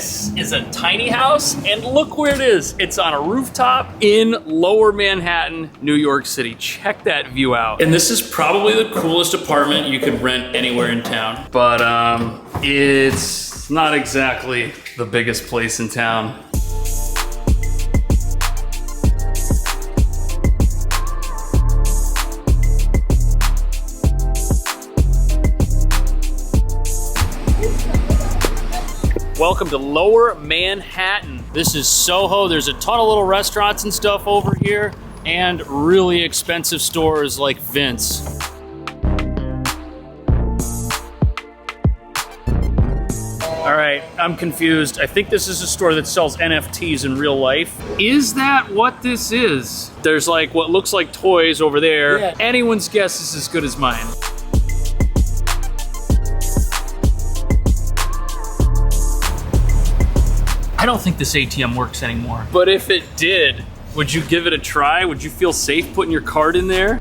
This is a tiny house, and look where it is. It's on a rooftop in Lower Manhattan, New York City. Check that view out. And this is probably the coolest apartment you could rent anywhere in town. But it's not exactly the biggest place in town. Welcome to Lower Manhattan. This is Soho. There's a ton of little restaurants and stuff over here, and really expensive stores like Vince. All right, I'm confused. I think this is a store that sells NFTs in real life. Is that what this is? There's like what looks like toys over there. Yeah. Anyone's guess is as good as mine. I don't think this ATM works anymore. But if it did, would you give it a try? Would you feel safe putting your card in there?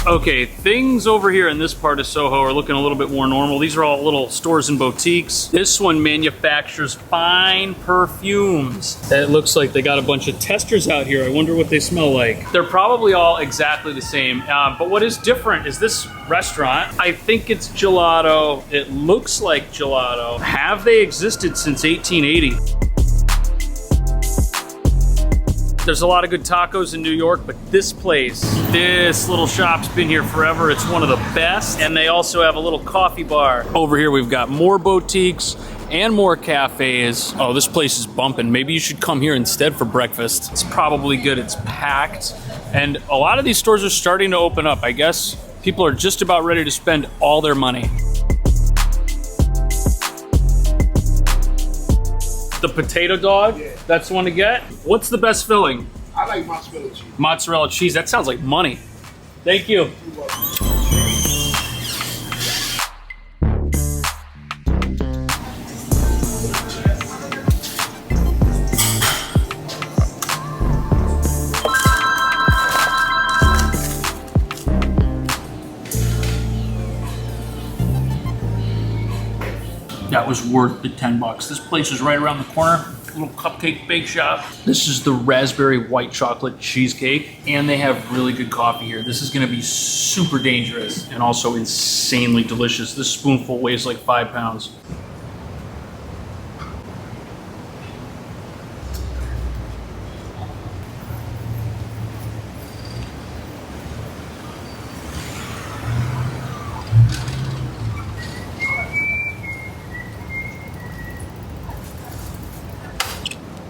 Okay, things over here in this part of Soho are looking a little bit more normal. These are all little stores and boutiques. This one manufactures fine perfumes. It looks like they got a bunch of testers out here. I wonder what they smell like. They're probably all exactly the same, but what is different is this restaurant. I think it's gelato. It looks like gelato. Have they existed since 1880? There's a lot of good tacos in New York, but this place, this little shop's been here forever. It's one of the best, and they also have a little coffee bar. Over here, we've got more boutiques and more cafes. Oh, this place is bumping. Maybe you should come here instead for breakfast. It's probably good. It's packed, and a lot of these stores are starting to open up. I guess people are just about ready to spend all their money. The potato dog, yeah. That's the one to get. What's the best filling? I like mozzarella cheese. Mozzarella cheese, that sounds like money. Thank you. That was worth the 10 bucks. This place is right around the corner, little cupcake bake shop. This is the raspberry white chocolate cheesecake, and they have really good coffee here. This is gonna be super dangerous and also insanely delicious. This spoonful weighs like 5 pounds.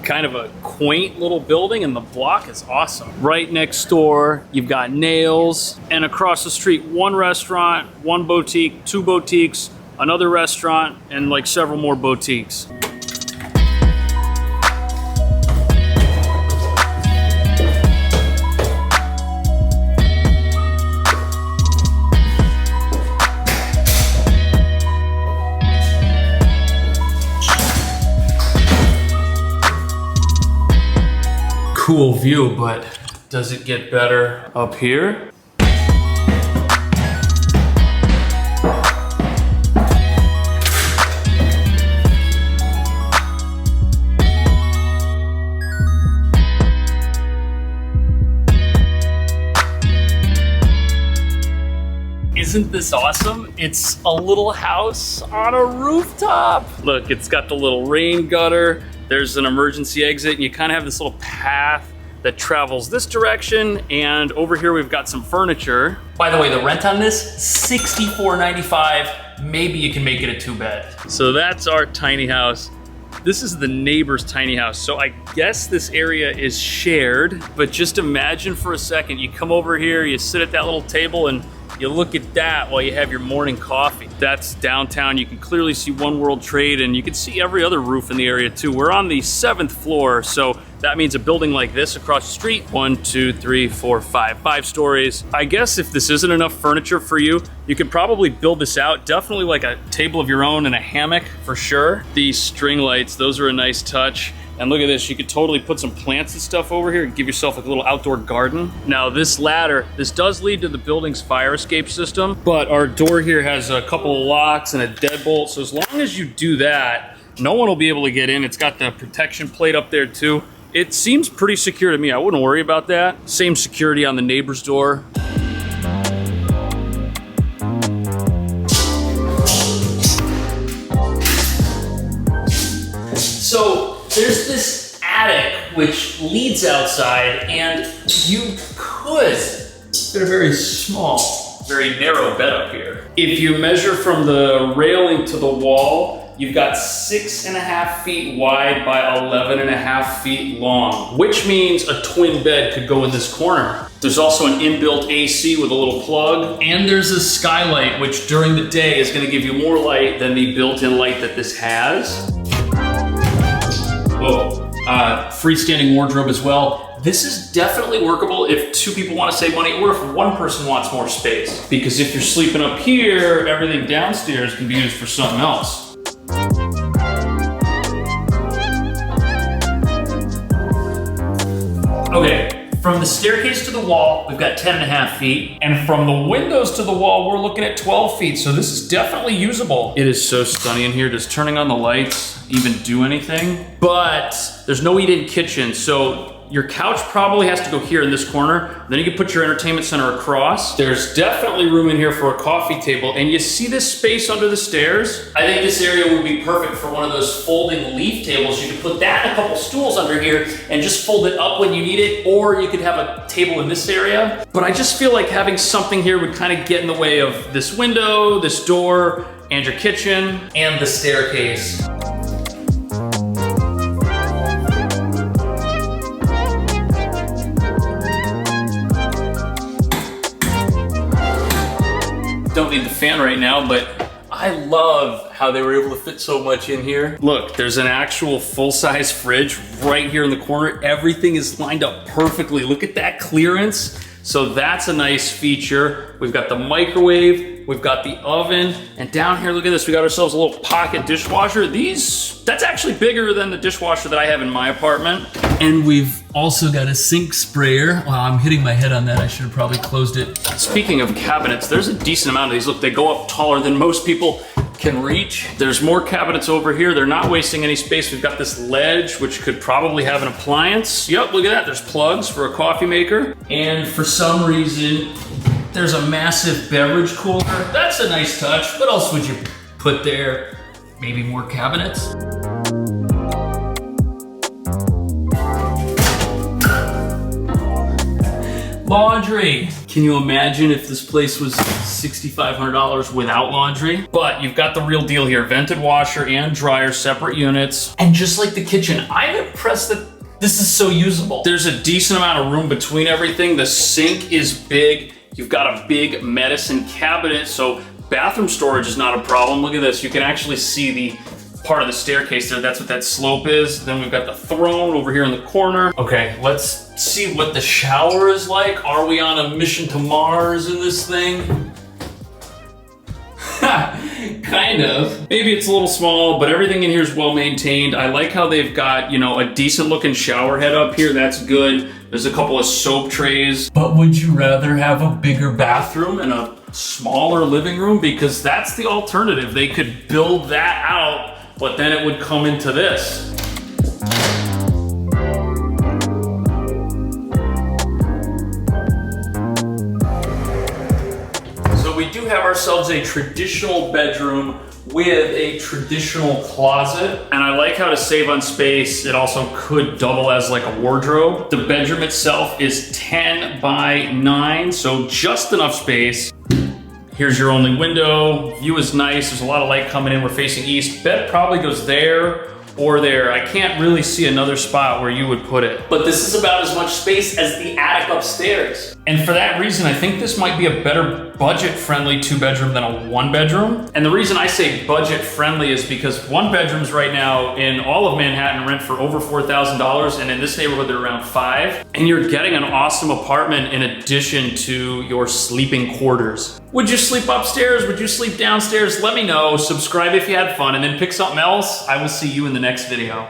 Kind of a quaint little building, and the block is awesome. Right next door, you've got Nails, and across the street, one restaurant, one boutique, two boutiques, another restaurant, and like several more boutiques. Cool view, but does it get better up here? Isn't this awesome? It's a little house on a rooftop. Look, it's got the little rain gutter. There's an emergency exit, and you kind of have this little path that travels this direction, and over here we've got some furniture. By the way, the rent on this, $64.95. Maybe you can make it a 2-bed. So that's our tiny house. This is the neighbor's tiny house. So I guess this area is shared, but just imagine for a second, you come over here, you sit at that little table, and you look at that while you have your morning coffee. That's downtown. You can clearly see One World Trade, and you can see every other roof in the area too. We're on the 7th floor, so that means a building like this across the street, 1, 2, 3, 4, 5 stories. I guess if this isn't enough furniture for you, you could probably build this out. Definitely like a table of your own and a hammock for sure. These string lights, those are a nice touch. And look at this, you could totally put some plants and stuff over here and give yourself like a little outdoor garden. Now this ladder, this does lead to the building's fire escape system, but our door here has a couple of locks and a deadbolt. So as long as you do that, no one will be able to get in. It's got the protection plate up there too. It seems pretty secure to me. I wouldn't worry about that. Same security on the neighbor's door. So there's this attic which leads outside, and you could get a very small, very narrow bed up here. If you measure from the railing to the wall, you've got 6.5 feet wide by 11.5 feet long, which means a twin bed could go in this corner. There's also an inbuilt AC with a little plug, and there's a skylight, which during the day is gonna give you more light than the built-in light that this has. Whoa, freestanding wardrobe as well. This is definitely workable if two people want to save money or if one person wants more space. Because if you're sleeping up here, everything downstairs can be used for something else. Okay. From the staircase to the wall, we've got 10.5 feet. And from the windows to the wall, we're looking at 12 feet. So this is definitely usable. It is so stunning in here. Does turning on the lights even do anything? But there's no eat-in kitchen. So your couch probably has to go here in this corner. Then you can put your entertainment center across. There's definitely room in here for a coffee table. And you see this space under the stairs? I think this area would be perfect for one of those folding leaf tables. You could put that and a couple stools under here and just fold it up when you need it, or you could have a table in this area. But I just feel like having something here would kind of get in the way of this window, this door, and your kitchen, and the staircase. Don't need the fan right now, but I love how they were able to fit so much in here. Look, there's an actual full-size fridge right here in the corner. Everything is lined up perfectly. Look at that clearance. So that's a nice feature. We've got the microwave, we've got the oven, and down here, look at this, we got ourselves a little pocket dishwasher. That's actually bigger than the dishwasher that I have in my apartment. And we've also got a sink sprayer. Wow, I'm hitting my head on that. I should have probably closed it. Speaking of cabinets, there's a decent amount of these. Look, they go up taller than most people can reach. There's more cabinets over here. They're not wasting any space. We've got this ledge, which could probably have an appliance. Yep, look at that. There's plugs for a coffee maker. And for some reason, there's a massive beverage cooler. That's a nice touch. What else would you put there? Maybe more cabinets? Laundry. Can you imagine if this place was $6,500 without laundry? But you've got the real deal here. Vented washer and dryer, separate units. And just like the kitchen, I'm impressed that this is so usable. There's a decent amount of room between everything. The sink is big. You've got a big medicine cabinet, so bathroom storage is not a problem. Look at this. You can actually see the part of the staircase there. That's what that slope is. Then we've got the throne over here in the corner. Okay, let's see what the shower is like. Are we on a mission to Mars in this thing? Kind of. Maybe it's a little small, but everything in here is well maintained. I like how they've got, you know, a decent looking shower head up here. That's good. There's a couple of soap trays. But would you rather have a bigger bathroom and a smaller living room? Because that's the alternative. They could build that out, but then it would come into this. So we do have ourselves a traditional bedroom with a traditional closet. And I like how, to save on space, it also could double as like a wardrobe. The bedroom itself is 10 by 9, so just enough space. Here's your only window. View is nice. There's a lot of light coming in. We're facing east. Bed probably goes there or there. I can't really see another spot where you would put it. But this is about as much space as the attic upstairs. And for that reason, I think this might be a better budget-friendly 2-bedroom than a 1-bedroom. And the reason I say budget-friendly is because 1-bedrooms right now in all of Manhattan rent for over $4,000, and in this neighborhood they're around $5,000. And you're getting an awesome apartment in addition to your sleeping quarters. Would you sleep upstairs? Would you sleep downstairs? Let me know. Subscribe if you had fun, and then pick something else. I will see you in the next video.